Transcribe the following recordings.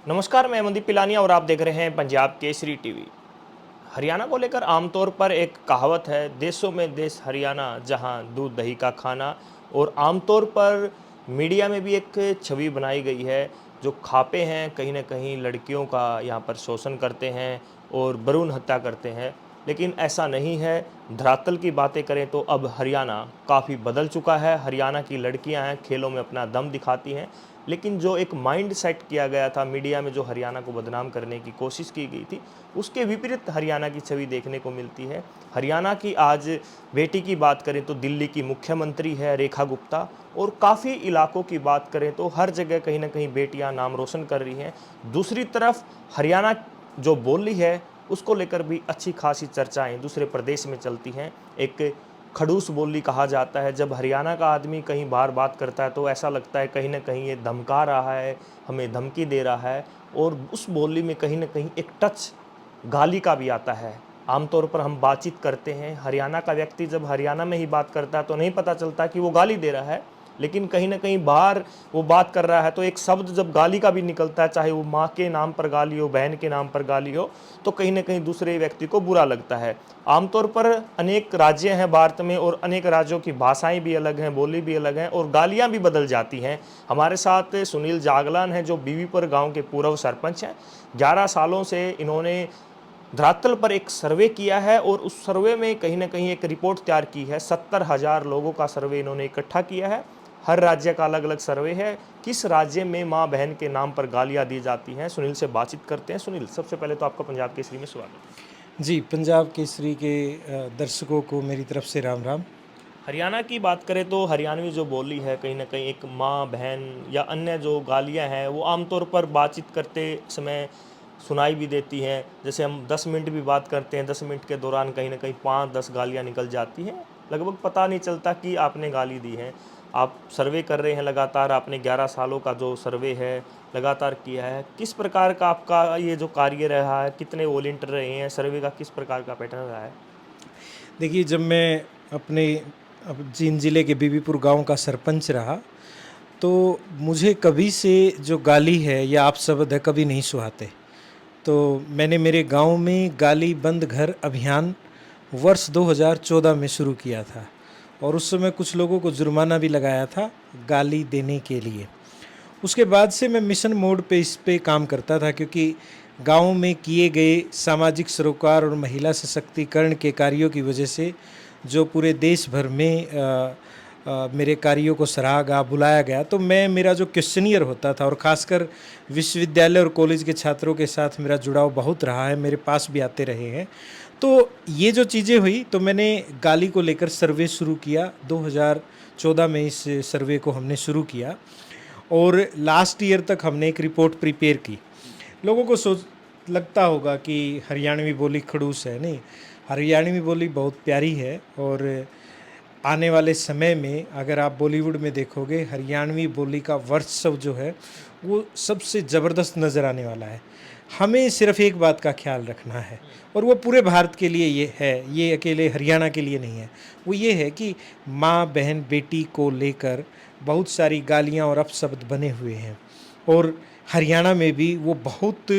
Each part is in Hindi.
नमस्कार, मैं मनदीप पिलानी और आप देख रहे हैं पंजाब केसरी टीवी। हरियाणा को लेकर आमतौर पर एक कहावत है, देशों में देश हरियाणा जहां दूध दही का खाना। और आमतौर पर मीडिया में भी एक छवि बनाई गई है, जो खापे हैं कहीं ना कहीं लड़कियों का यहां पर शोषण करते हैं और भ्रूण हत्या करते हैं। लेकिन ऐसा नहीं है। धरातल की बातें करें तो अब हरियाणा काफ़ी बदल चुका है। हरियाणा की लड़कियां हैं, खेलों में अपना दम दिखाती हैं। लेकिन जो एक माइंड सेट किया गया था मीडिया में, जो हरियाणा को बदनाम करने की कोशिश की गई थी, उसके विपरीत हरियाणा की छवि देखने को मिलती है। हरियाणा की आज बेटी की बात करें तो दिल्ली की मुख्यमंत्री है रेखा गुप्ता। और काफ़ी इलाकों की बात करें तो हर जगह कहीं ना कहीं बेटियां नाम रोशन कर रही हैं। दूसरी तरफ हरियाणा जो बोली है, उसको लेकर भी अच्छी खासी चर्चाएं दूसरे प्रदेश में चलती हैं। एक खड़ूस बोली कहा जाता है। जब हरियाणा का आदमी कहीं बाहर बात करता है तो ऐसा लगता है कहीं ना कहीं ये धमका रहा है, हमें धमकी दे रहा है। और उस बोली में कहीं ना कहीं एक टच गाली का भी आता है। आमतौर पर हम बातचीत करते हैं, हरियाणा का व्यक्ति जब हरियाणा में ही बात करता है तो नहीं पता चलता कि वो गाली दे रहा है। लेकिन कहीं ना कहीं बाहर वो बात कर रहा है तो एक शब्द जब गाली का भी निकलता है, चाहे वो माँ के नाम पर गाली हो, बहन के नाम पर गाली हो, तो कहीं ना कहीं दूसरे व्यक्ति को बुरा लगता है। आमतौर पर अनेक राज्य हैं भारत में और अनेक राज्यों की भाषाएं भी अलग हैं, बोली भी अलग हैं और गालियां भी बदल जाती हैं। हमारे साथ सुनील जागलान हैं, जो बीवीपुर गांव के पूर्व सरपंच हैं। 11 सालों से इन्होंने धरातल पर एक सर्वे किया है और उस सर्वे में कहीं ना कहीं एक रिपोर्ट तैयार की है। 70,000 लोगों का सर्वे इन्होंने इकट्ठा किया है। हर राज्य का अलग अलग सर्वे है। किस राज्य में माँ बहन के नाम पर गालियाँ दी जाती हैं, सुनील से बातचीत करते हैं। सुनील, सबसे पहले तो आपका पंजाब केसरी में स्वागत है। जी, पंजाब केसरी के दर्शकों को मेरी तरफ से राम राम। हरियाणा की बात करें तो हरियाणवी जो बोली है, कहीं ना कहीं एक माँ बहन या अन्य जो गालियाँ हैं वो आमतौर पर बातचीत करते समय सुनाई भी देती हैं। जैसे हम 10 मिनट भी बात करते हैं, 10 मिनट के दौरान कहीं ना कहीं 5-10 गालियाँ निकल जाती हैं। लगभग पता नहीं चलता कि आपने गाली दी है। आप सर्वे कर रहे हैं लगातार, आपने 11 सालों का जो सर्वे है लगातार किया है। किस प्रकार का आपका ये जो कार्य रहा है, कितने वॉलंटियर रहे हैं, सर्वे का किस प्रकार का पैटर्न रहा है? देखिए, जब मैं अपने अब जींद ज़िले के बीबीपुर गांव का सरपंच रहा तो मुझे कभी से जो गाली है या अपशब्द है कभी नहीं सुहाते। तो मैंने मेरे गांव में गाली बंद घर अभियान वर्ष 2014 में शुरू किया था और उस समय कुछ लोगों को जुर्माना भी लगाया था गाली देने के लिए। उसके बाद से मैं मिशन मोड पे इस पे काम करता था, क्योंकि गाँव में किए गए सामाजिक सरोकार और महिला सशक्तिकरण के कार्यों की वजह से जो पूरे देश भर में मेरे कार्यों को सराहा गया, बुलाया गया, तो मेरा जो क्वेश्चनियर होता था और ख़ासकर विश्वविद्यालय और कॉलेज के छात्रों के साथ मेरा जुड़ाव बहुत रहा है, मेरे पास भी आते रहे हैं। तो ये जो चीज़ें हुई तो मैंने गाली को लेकर सर्वे शुरू किया। 2014 में इस सर्वे को हमने शुरू किया और लास्ट ईयर तक हमने एक रिपोर्ट प्रिपेयर की। लोगों को सोच लगता होगा कि हरियाणवी बोली खड़ूस है, नहीं, हरियाणवी बोली बहुत प्यारी है। और आने वाले समय में अगर आप बॉलीवुड में देखोगे, हरियाणवी बोली का वर्चस्व जो है वो सबसे ज़बरदस्त नज़र आने वाला है। हमें सिर्फ एक बात का ख्याल रखना है और वो पूरे भारत के लिए ये है, ये अकेले हरियाणा के लिए नहीं है। वो ये है कि माँ बहन बेटी को लेकर बहुत सारी गालियाँ और अपशब्द बने हुए हैं और हरियाणा में भी वो बहुत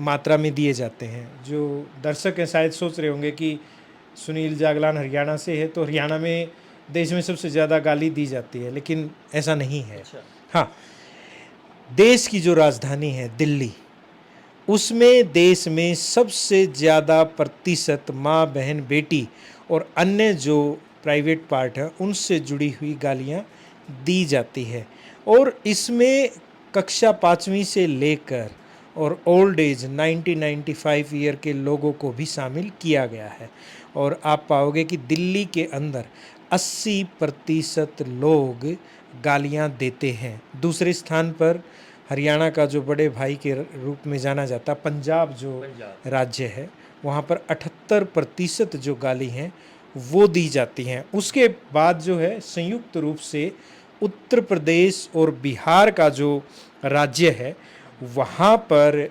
मात्रा में दिए जाते हैं। जो दर्शक हैं शायद सोच रहे होंगे कि सुनील जागलान हरियाणा से है तो हरियाणा में देश में सबसे ज़्यादा गाली दी जाती है, लेकिन ऐसा नहीं है। अच्छा। हाँ, देश की जो राजधानी है दिल्ली, उसमें देश में सबसे ज़्यादा प्रतिशत माँ बहन बेटी और अन्य जो प्राइवेट पार्ट हैं उनसे जुड़ी हुई गालियाँ दी जाती है। और इसमें कक्षा 5वीं से लेकर और ओल्ड एज 90-95 ईयर के लोगों को भी शामिल किया गया है। और आप पाओगे कि दिल्ली के अंदर 80% लोग गालियाँ देते हैं। दूसरे स्थान पर हरियाणा का जो बड़े भाई के रूप में जाना जाता पंजाब जो पंजाब। राज्य है, वहाँ पर 78% जो गाली हैं वो दी जाती हैं। उसके बाद जो है संयुक्त रूप से उत्तर प्रदेश और बिहार का जो राज्य है, वहाँ पर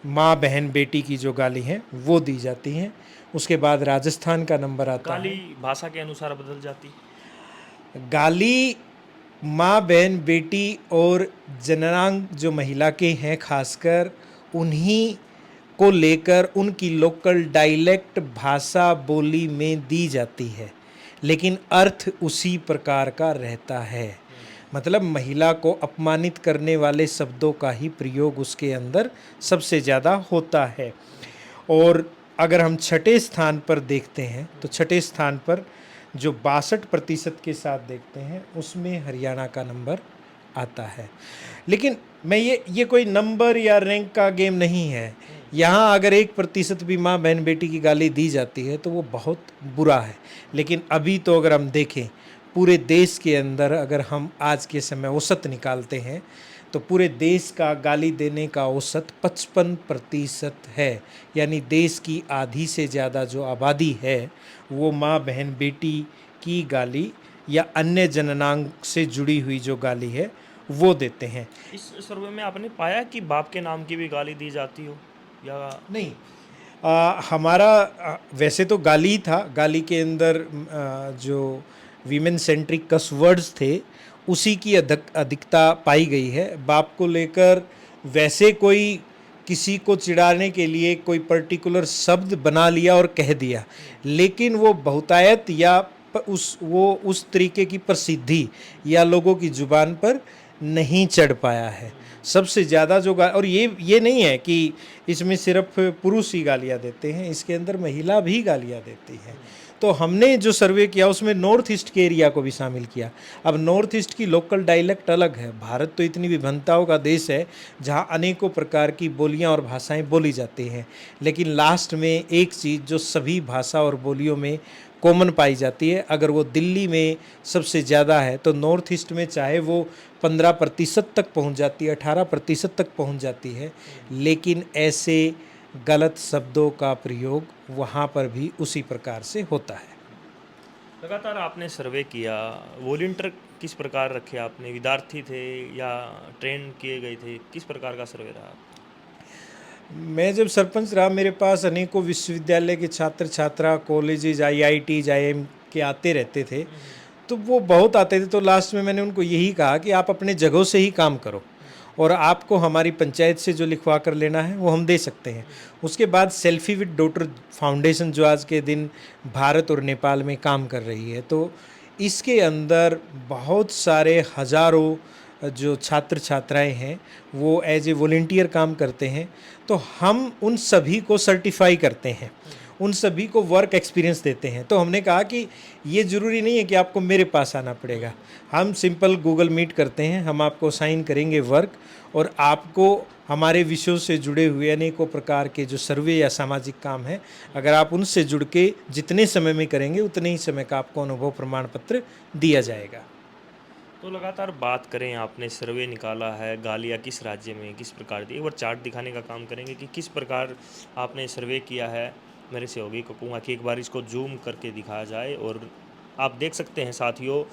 माँ बहन बेटी की जो गाली हैं वो दी जाती हैं। उसके बाद राजस्थान का नंबर आता गाली है। भाषा के अनुसार बदल जाती। गाली माँ बहन बेटी और जननांग जो महिला के हैं खासकर उन्हीं को लेकर उनकी लोकल डायलेक्ट भाषा बोली में दी जाती है, लेकिन अर्थ उसी प्रकार का रहता है। मतलब महिला को अपमानित करने वाले शब्दों का ही प्रयोग उसके अंदर सबसे ज़्यादा होता है। और अगर हम छठे स्थान पर देखते हैं तो छठे स्थान पर जो 62% के साथ देखते हैं उसमें हरियाणा का नंबर आता है। लेकिन मैं ये कोई नंबर या रैंक का गेम नहीं है। यहाँ अगर 1% भी माँ बहन बेटी की गाली दी जाती है तो वो बहुत बुरा है। लेकिन अभी तो अगर हम देखें पूरे देश के अंदर, अगर हम आज के समय औसत निकालते हैं तो पूरे देश का गाली देने का औसत 55% है। यानी देश की आधी से ज़्यादा जो आबादी है वो माँ बहन बेटी की गाली या अन्य जननांग से जुड़ी हुई जो गाली है वो देते हैं। इस सर्वे में आपने पाया कि बाप के नाम की भी गाली दी जाती हो या नहीं, हमारा वैसे तो गाली ही था। गाली के अंदर जो वीमेन सेंट्रिक कस वर्ड्स थे उसी की अधिकता पाई गई है। बाप को लेकर वैसे कोई किसी को चिढ़ाने के लिए कोई पर्टिकुलर शब्द बना लिया और कह दिया, लेकिन वो बहुतायत या उस तरीके की प्रसिद्धि या लोगों की जुबान पर नहीं चढ़ पाया है। सबसे ज़्यादा जो और ये नहीं है कि इसमें सिर्फ पुरुष ही गालियाँ देते हैं, इसके अंदर महिला भी गालियाँ देती हैं। तो हमने जो सर्वे किया उसमें नॉर्थ ईस्ट के एरिया को भी शामिल किया। अब नॉर्थ ईस्ट की लोकल डायलेक्ट अलग है। भारत तो इतनी विभिन्नताओं का देश है जहाँ अनेकों प्रकार की बोलियाँ और भाषाएं बोली जाती हैं, लेकिन लास्ट में एक चीज़ जो सभी भाषा और बोलियों में कॉमन पाई जाती है, अगर वो दिल्ली में सबसे ज़्यादा है तो नॉर्थ ईस्ट में चाहे वो 15% तक पहुंच जाती है, 18% तक पहुंच जाती है, लेकिन ऐसे गलत शब्दों का प्रयोग वहाँ पर भी उसी प्रकार से होता है। लगातार आपने सर्वे किया, वॉलंटियर किस प्रकार रखे आपने? विद्यार्थी थे या ट्रेन किए गए थे? किस प्रकार का सर्वे रहा? मैं जब सरपंच रहा मेरे पास अनेकों विश्वविद्यालय के छात्र छात्रा, कॉलेजेज, IITs, IIM के आते रहते थे। तो वो बहुत आते थे। तो लास्ट में मैंने उनको यही कहा कि आप अपने जगहों से ही काम करो और आपको हमारी पंचायत से जो लिखवा कर लेना है वो हम दे सकते हैं। उसके बाद सेल्फी विद डॉटर फाउंडेशन जो आज के दिन भारत और नेपाल में काम कर रही है, तो इसके अंदर बहुत सारे हज़ारों जो छात्र छात्राएं हैं वो एज ए वॉलंटियर काम करते हैं। तो हम उन सभी को सर्टिफाई करते हैं, उन सभी को वर्क एक्सपीरियंस देते हैं। तो हमने कहा कि ये ज़रूरी नहीं है कि आपको मेरे पास आना पड़ेगा, हम सिंपल गूगल मीट करते हैं, हम आपको साइन करेंगे वर्क, और आपको हमारे विषयों से जुड़े हुए अनेकों प्रकार के जो सर्वे या सामाजिक काम है, अगर आप उनसे जुड़ के जितने समय में करेंगे उतने ही समय का आपको अनुभव प्रमाण पत्र दिया जाएगा। तो लगातार बात करें, आपने सर्वे निकाला है, गालियाँ किस राज्य में किस प्रकार दी, एक बार चार्ट दिखाने का काम करेंगे कि किस प्रकार आपने सर्वे किया है। मेरे सहयोगी को कहूँगा कि एक बार इसको जूम करके दिखाया जाए और आप देख सकते हैं साथियों,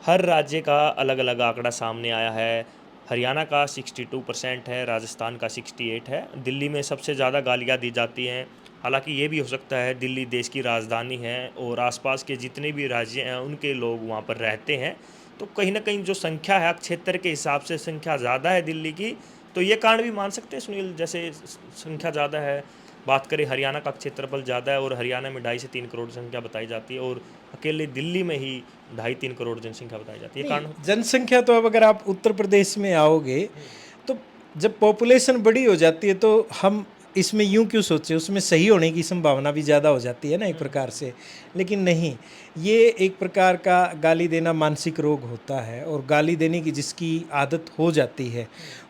हर राज्य का अलग अलग आंकड़ा सामने आया है। हरियाणा का 62% है, राजस्थान का 68 है, दिल्ली में सबसे ज़्यादा गालियाँ दी जाती हैं। हालांकि ये भी हो सकता है दिल्ली देश की राजधानी है और आसपास के जितने भी राज्य हैं उनके लोग वहाँ पर रहते हैं, तो कहीं ना कहीं जो संख्या है क्षेत्र के हिसाब से संख्या ज़्यादा है दिल्ली की, तो ये कारण भी मान सकते हैं सुनील, जैसे संख्या ज़्यादा है। बात करें हरियाणा का क्षेत्रफल ज़्यादा है और हरियाणा में 2.5 से 3 करोड़ संख्या बताई जाती है और अकेले दिल्ली में ही 2.5-3 करोड़ जनसंख्या बताई जाती है। कारण जनसंख्या तो अब अगर आप उत्तर प्रदेश में आओगे तो जब पॉपुलेशन बड़ी हो जाती है तो हम इसमें यूं क्यों सोचे, उसमें सही होने की संभावना भी ज़्यादा हो जाती है ना एक प्रकार से। लेकिन नहीं, ये एक प्रकार का गाली देना मानसिक रोग होता है, और गाली देने की जिसकी आदत हो जाती है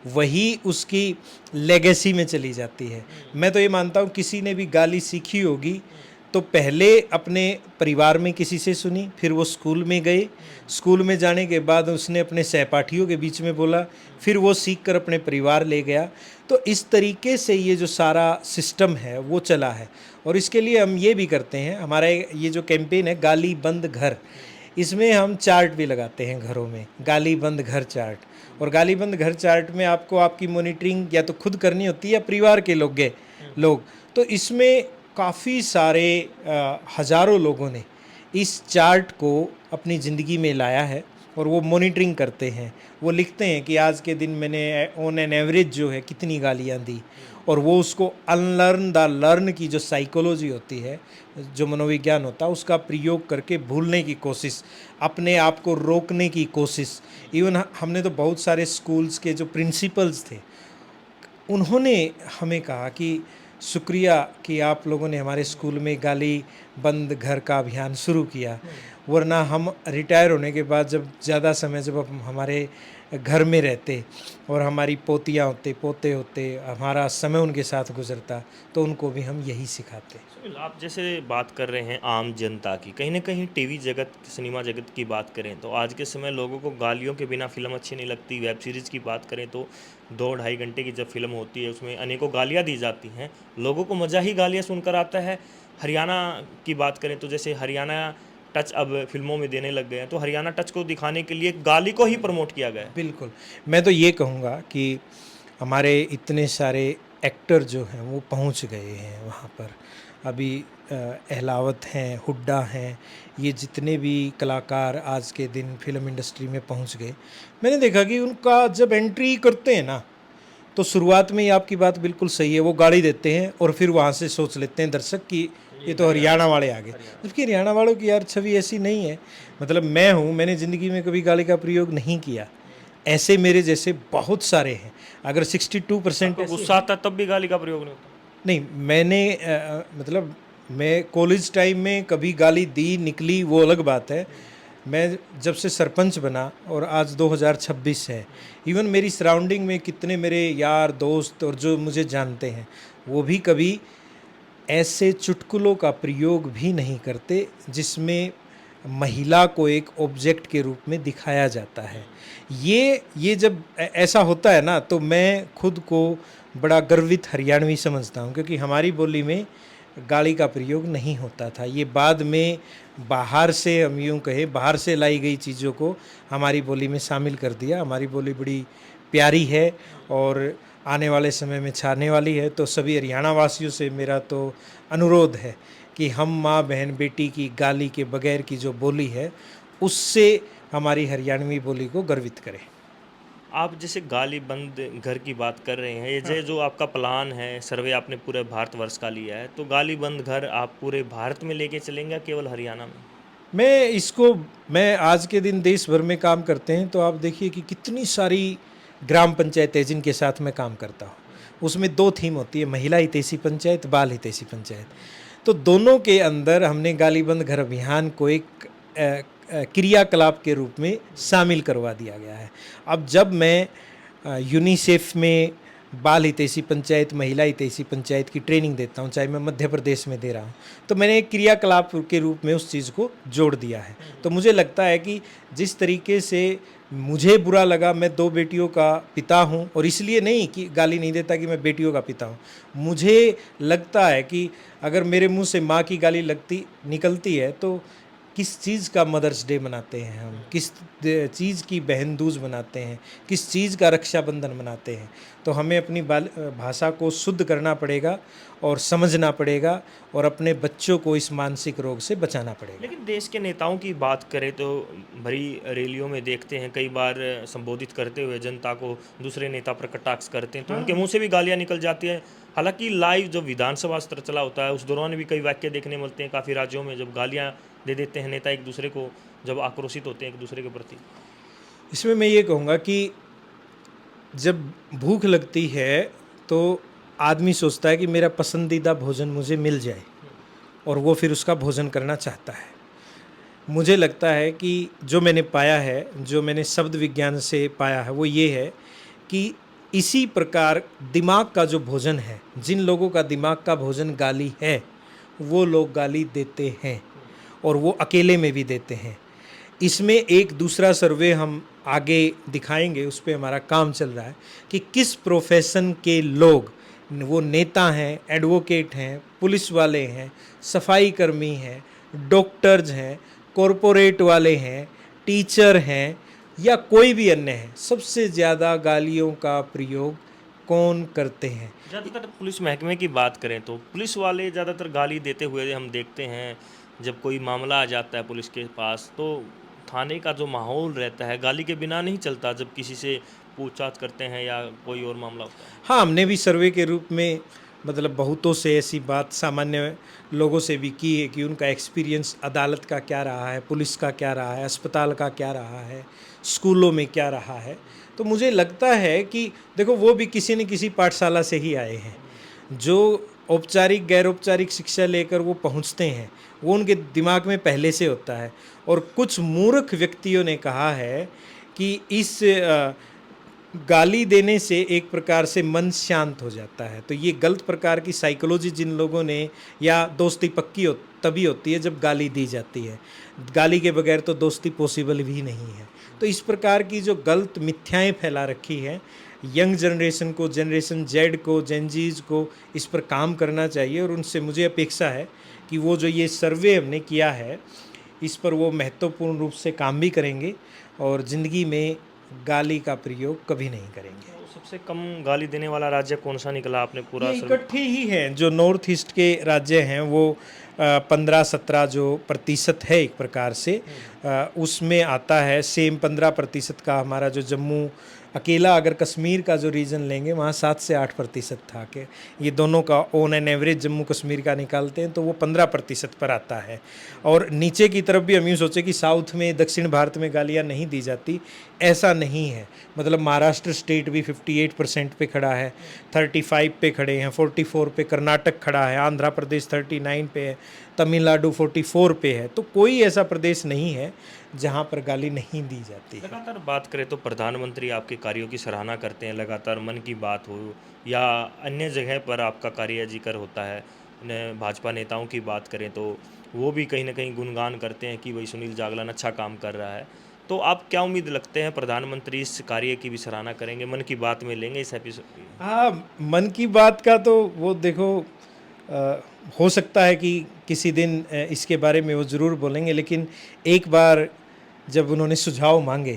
वही उसकी लेगेसी में चली जाती है। मैं तो ये मानता हूँ किसी ने भी गाली सीखी होगी तो पहले अपने परिवार में किसी से सुनी, फिर वो स्कूल में गए, स्कूल में जाने के बाद उसने अपने सहपाठियों के बीच में बोला, फिर वो सीख कर अपने परिवार ले गया। तो इस तरीके से ये जो सारा सिस्टम है वो चला है। और इसके लिए हम ये भी करते हैं, हमारा ये जो कैंपेन है गाली बंद घर, इसमें हम चार्ट भी लगाते हैं घरों में, गाली बंद घर चार्ट। और गाली बंद घर चार्ट में आपको आपकी मॉनिटरिंग या तो खुद करनी होती है या परिवार के लोग। तो इसमें काफ़ी सारे हज़ारों लोगों ने इस चार्ट को अपनी ज़िंदगी में लाया है और वो मॉनिटरिंग करते हैं। वो लिखते हैं कि आज के दिन मैंने ऑन एन एवरेज जो है कितनी गालियाँ दी, और वो उसको अनलर्न द लर्न की जो साइकोलॉजी होती है, जो मनोविज्ञान होता है, उसका प्रयोग करके भूलने की कोशिश, अपने आप को रोकने की कोशिश। इवन हमने तो बहुत सारे स्कूल्स के जो प्रिंसिपल्स थे, उन्होंने हमें कहा कि शुक्रिया कि आप लोगों ने हमारे स्कूल में गाली बंद घर का अभियान शुरू किया, वरना हम रिटायर होने के बाद जब ज़्यादा समय जब हम हमारे घर में रहते और हमारी पोतियाँ होते पोते होते, हमारा समय उनके साथ गुजरता, तो उनको भी हम यही सिखाते। सुनील, आप जैसे बात कर रहे हैं आम जनता की, कहीं ना कहीं टीवी जगत, सिनेमा जगत की बात करें तो आज के समय लोगों को गालियों के बिना फिल्म अच्छी नहीं लगती। वेब सीरीज़ की बात करें तो 2-2.5 घंटे की जब फिल्म होती है उसमें अनेकों गालियाँ दी जाती हैं, लोगों को मज़ा ही गालियाँ सुनकर आता है। हरियाणा की बात करें तो जैसे हरियाणा टच अब फिल्मों में देने लग गए हैं, तो हरियाणा टच को दिखाने के लिए गाली को ही प्रमोट किया गया है। बिल्कुल, मैं तो ये कहूँगा कि हमारे इतने सारे एक्टर जो हैं वो पहुँच गए हैं वहाँ पर। अभी अहलावत हैं, हुड्डा हैं, ये जितने भी कलाकार आज के दिन फ़िल्म इंडस्ट्री में पहुँच गए, मैंने देखा कि उनका जब एंट्री करते हैं ना, तो शुरुआत में ही आपकी बात बिल्कुल सही है, वो गाली देते हैं और फिर वहाँ से सोच लेते हैं दर्शक कि ये तो हरियाणा वाले आ गए। जबकि हरियाणा वालों की यार छवि ऐसी नहीं है। मतलब मैं हूँ, मैंने ज़िंदगी में कभी गाली का प्रयोग नहीं किया। ऐसे मेरे जैसे बहुत सारे हैं। अगर 62% आपको गुस्सा आता है तब भी गाली का प्रयोग नहीं होता? नहीं, मैंने मतलब मैं कॉलेज टाइम में कभी गाली दी निकली वो अलग बात है। मैं जब से सरपंच बना और आज 2026 है, इवन मेरी सराउंडिंग में कितने मेरे यार दोस्त और जो मुझे जानते हैं, वो भी कभी ऐसे चुटकुलों का प्रयोग भी नहीं करते जिसमें महिला को एक ऑब्जेक्ट के रूप में दिखाया जाता है। ये जब ऐसा होता है ना, तो मैं खुद को बड़ा गर्वित हरियाणवी समझता हूँ, क्योंकि हमारी बोली में गाली का प्रयोग नहीं होता था। ये बाद में बाहर से, हम यूँ कहें, बाहर से लाई गई चीज़ों को हमारी बोली में शामिल कर दिया। हमारी बोली बड़ी प्यारी है और आने वाले समय में छाने वाली है। तो सभी हरियाणा वासियों से मेरा तो अनुरोध है कि हम माँ बहन बेटी की गाली के बगैर की जो बोली है, उससे हमारी हरियाणवी बोली को गर्वित करें। आप जैसे गाली बंद घर की बात कर रहे हैं, ये जो आपका प्लान है, सर्वे आपने पूरे भारतवर्ष का लिया है, तो गाली बंद घर आप पूरे भारत में लेके चलेंगे या केवल हरियाणा में? मैं आज के दिन देश भर में काम करते हैं, तो आप देखिए कि कितनी सारी ग्राम पंचायतें जिनके साथ मैं काम करता हूँ, उसमें 2 थीम होती है, महिला हितैषी पंचायत, बाल हितैषी पंचायत। तो दोनों के अंदर हमने गाली बंद घर अभियान को एक क्रियाकलाप के रूप में शामिल करवा दिया गया है। अब जब मैं यूनिसेफ में बाल हितैषी पंचायत, महिला हितैषी पंचायत की ट्रेनिंग देता हूँ, चाहे मैं मध्य प्रदेश में दे रहा हूँ, तो मैंने एक क्रियाकलाप के रूप में उस चीज़ को जोड़ दिया है। तो मुझे लगता है कि जिस तरीके से मुझे बुरा लगा, मैं 2 बेटियों का पिता हूँ, और इसलिए नहीं कि गाली नहीं देता कि मैं बेटियों का पिता हूँ। मुझे लगता है कि अगर मेरे मुंह से माँ की गाली निकलती है, तो किस चीज़ का मदर्स डे मनाते हैं हम, किस चीज़ की बहन दूज मनाते हैं, किस चीज़ का रक्षाबंधन मनाते हैं। तो हमें अपनी भाषा को शुद्ध करना पड़ेगा और समझना पड़ेगा, और अपने बच्चों को इस मानसिक रोग से बचाना पड़ेगा। लेकिन देश के नेताओं की बात करें तो भरी रैलियों में देखते हैं, कई बार संबोधित करते हुए जनता को दूसरे नेता पर कटाक्ष करते हैं, तो उनके मुंह से भी गालियां निकल जाती हैं। हालांकि लाइव जो विधानसभा सत्र चला होता है, उस दौरान भी कई वाक्य देखने मिलते हैं काफ़ी राज्यों में, जब गालियां दे देते हैं नेता एक दूसरे को, जब आक्रोशित होते हैं एक दूसरे के प्रति। इसमें मैं ये कहूँगा कि जब भूख लगती है, तो आदमी सोचता है कि मेरा पसंदीदा भोजन मुझे मिल जाए, और वो फिर उसका भोजन करना चाहता है। मुझे लगता है कि जो मैंने पाया है, जो मैंने शब्द विज्ञान से पाया है, वो ये है कि इसी प्रकार दिमाग का जो भोजन है, जिन लोगों का दिमाग का भोजन गाली है, वो लोग गाली देते हैं, और वो अकेले में भी देते हैं। इसमें एक दूसरा सर्वे हम आगे दिखाएंगे, उस पे हमारा काम चल रहा है कि किस प्रोफेशन के लोग, वो नेता हैं, एडवोकेट हैं, पुलिस वाले हैं, सफाई कर्मी हैं, डॉक्टर्स हैं, कॉरपोरेट वाले हैं, टीचर हैं, या कोई भी अन्य है, सबसे ज़्यादा गालियों का प्रयोग कौन करते हैं। ज़्यादातर पुलिस महकमे की बात करें तो पुलिस वाले ज़्यादातर गाली देते हुए हम देखते हैं। जब कोई मामला आ जाता है पुलिस के पास, तो थाने का जो माहौल रहता है गाली के बिना नहीं चलता जब किसी से पूछताछ करते हैं या कोई और मामला होता है? हाँ, हमने भी सर्वे के रूप में मतलब बहुतों से ऐसी बात सामान्य लोगों से भी की है कि उनका एक्सपीरियंस अदालत का क्या रहा है, पुलिस का क्या रहा है, अस्पताल का क्या रहा है, स्कूलों में क्या रहा है। तो मुझे लगता है कि देखो वो भी किसी न किसी पाठशाला से ही आए हैं। जो औपचारिक गैर औपचारिक शिक्षा लेकर वो पहुंचते हैं वो उनके दिमाग में पहले से होता है। और कुछ मूर्ख व्यक्तियों ने कहा है कि इस गाली देने से एक प्रकार से मन शांत हो जाता है। तो ये गलत प्रकार की साइकोलॉजी जिन लोगों ने, या दोस्ती पक्की हो तभी होती है जब गाली दी जाती है, गाली के बगैर तो दोस्ती पॉसिबल भी नहीं है। तो इस प्रकार की जो गलत मिथ्याएं फैला रखी है, यंग जनरेशन को, जनरेशन जेड को, जेनजीज को इस पर काम करना चाहिए। और उनसे मुझे अपेक्षा है कि वो जो ये सर्वे हमने किया है इस पर वो महत्वपूर्ण रूप से काम भी करेंगे और ज़िंदगी में गाली का प्रयोग कभी नहीं करेंगे। तो सबसे कम गाली देने वाला राज्य कौन सा निकला आपने पूरा ये सर्वे? इकट्ठे ही हैं जो नॉर्थ ईस्ट के राज्य हैं, वो 15-17 जो प्रतिशत है एक प्रकार से उसमें आता है। सेम 15% का हमारा जो जम्मू, अकेला अगर कश्मीर का जो रीजन लेंगे वहाँ 7 से 8% था कि ये दोनों का on an average Jammu Kashmir का निकालते हैं तो वो 15% पर आता है। और नीचे की तरफ भी हम यूँ सोचें कि साउथ में, दक्षिण भारत में गालियाँ नहीं दी जाती, ऐसा नहीं है। मतलब महाराष्ट्र स्टेट भी 58% पे खड़ा है, 35 पे खड़े हैं, 44 पे कर्नाटक खड़ा है, आंध्र प्रदेश 39 पे है, तमिलनाडु 44 पे है। तो कोई ऐसा प्रदेश नहीं है जहाँ पर गाली नहीं दी जाती है। लगातार बात करें तो प्रधानमंत्री आपके कार्यों की सराहना करते हैं, लगातार मन की बात हो या अन्य जगह पर आपका कार्य जिक्र होता है। भाजपा नेताओं की बात करें तो वो भी कहीं ना कहीं गुणगान करते हैं कि भाई सुनील जागलान अच्छा काम कर रहा है। तो आप क्या उम्मीद लगते हैं प्रधानमंत्री इस कार्य की भी सराहना करेंगे, मन की बात में लेंगे इस एपिसोड? हाँ, मन की बात का तो वो देखो अ, हो सकता है कि किसी दिन इसके बारे में वो ज़रूर बोलेंगे, लेकिन एक बार जब उन्होंने सुझाव मांगे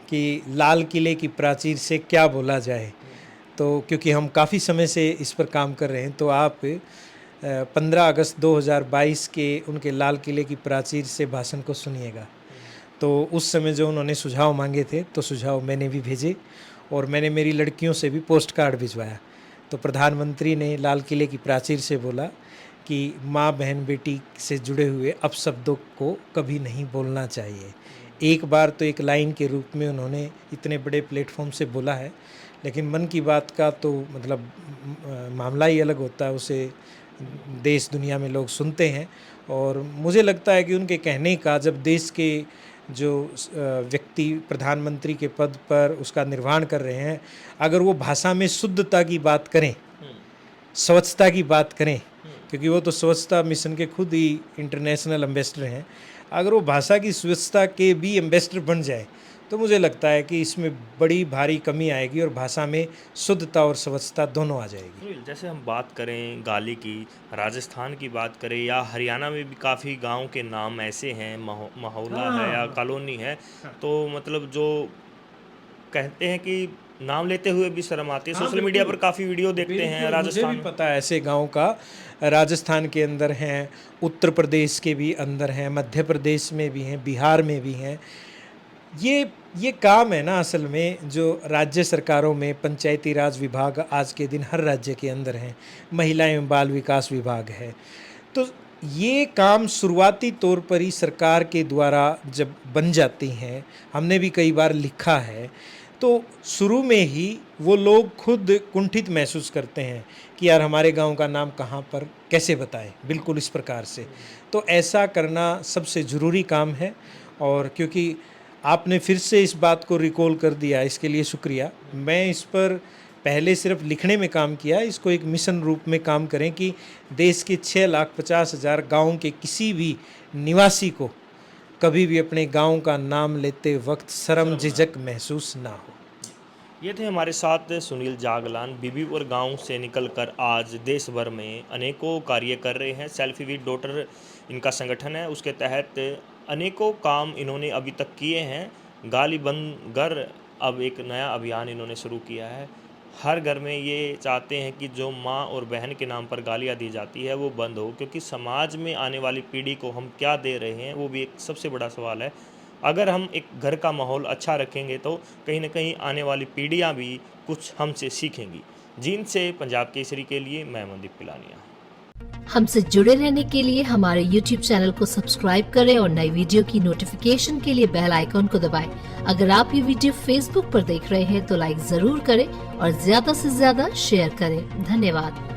कि लाल किले की प्राचीर से क्या बोला जाए, तो क्योंकि हम काफ़ी समय से इस पर काम कर रहे हैं, तो आप 15 अगस्त 2022 के उनके लाल किले की प्राचीर से भाषण को सुनिएगा। तो उस समय जो उन्होंने सुझाव मांगे थे तो सुझाव मैंने भी भेजे और मैंने मेरी लड़कियों से भी पोस्ट कार्ड भिजवाया। तो प्रधानमंत्री ने लाल किले की प्राचीर से बोला कि माँ, बहन, बेटी से जुड़े हुए अपशब्दों को कभी नहीं बोलना चाहिए। एक बार तो एक लाइन के रूप में उन्होंने इतने बड़े प्लेटफॉर्म से बोला है, लेकिन मन की बात का तो मतलब मामला ही अलग होता है। उसे देश दुनिया में लोग सुनते हैं और मुझे लगता है कि उनके कहने का, जब देश के जो व्यक्ति प्रधानमंत्री के पद पर उसका निर्वहन कर रहे हैं, अगर वो भाषा में शुद्धता की बात करें, स्वच्छता की बात करें, क्योंकि वो तो स्वच्छता मिशन के खुद ही इंटरनेशनल एम्बेसडर हैं, अगर वो भाषा की स्वच्छता के भी एम्बेसडर बन जाए तो मुझे लगता है कि इसमें बड़ी भारी कमी आएगी और भाषा में शुद्धता और स्वच्छता दोनों आ जाएगी। सुनील, जैसे हम बात करें गाली की, राजस्थान की बात करें या हरियाणा में भी काफ़ी गांव के नाम ऐसे हैं, महोला है या हाँ, कॉलोनी है, तो मतलब जो कहते हैं कि नाम लेते हुए भी शर्म आती है। हाँ, सोशल मीडिया पर बिल्कुल काफ़ी वीडियो देखते हैं बिल्कुल, मुझे भी राजस्थान में। पता है ऐसे गांव का। राजस्थान के अंदर हैं, उत्तर प्रदेश के भी अंदर हैं, मध्य प्रदेश में भी हैं, बिहार में भी हैं। ये काम है ना असल में जो राज्य सरकारों में पंचायती राज विभाग आज के दिन हर राज्य के अंदर हैं, महिला एवं बाल विकास विभाग है। तो ये काम शुरुआती तौर पर ही सरकार के द्वारा जब बन जाती हैं, हमने भी कई बार लिखा है, तो शुरू में ही वो लोग खुद कुंठित महसूस करते हैं कि यार हमारे गांव का नाम कहाँ पर कैसे बताएं, बिल्कुल इस प्रकार से। तो ऐसा करना सबसे ज़रूरी काम है। और क्योंकि आपने फिर से इस बात को रिकॉल कर दिया, इसके लिए शुक्रिया। मैं इस पर पहले सिर्फ लिखने में काम किया, इसको एक मिशन रूप में काम करें कि देश के 6,50,000 गाँव के किसी भी निवासी को कभी भी अपने गांव का नाम लेते वक्त शर्म झिझक महसूस ना हो। ये थे हमारे साथ सुनील जागलान, बीबीपुर गांव से निकलकर आज देश भर में अनेकों कार्य कर रहे हैं। सेल्फी विद डॉटर इनका संगठन है, उसके तहत अनेकों काम इन्होंने अभी तक किए हैं। गाली बंद घर, अब एक नया अभियान इन्होंने शुरू किया है। हर घर में ये चाहते हैं कि जो माँ और बहन के नाम पर गालियाँ दी जाती है वो बंद हो, क्योंकि समाज में आने वाली पीढ़ी को हम क्या दे रहे हैं वो भी एक सबसे बड़ा सवाल है। अगर हम एक घर का माहौल अच्छा रखेंगे तो कहीं ना कहीं आने वाली पीढ़ियाँ भी कुछ हमसे सीखेंगी। जींद से पंजाब केसरी के लिए मैं मनदीप पिलानिया। हमसे जुड़े रहने के लिए हमारे YouTube चैनल को सब्सक्राइब करें और नई वीडियो की नोटिफिकेशन के लिए बेल आइकॉन को दबाएं। अगर आप ये वीडियो Facebook पर देख रहे हैं तो लाइक जरूर करें और ज्यादा से ज्यादा शेयर करें। धन्यवाद।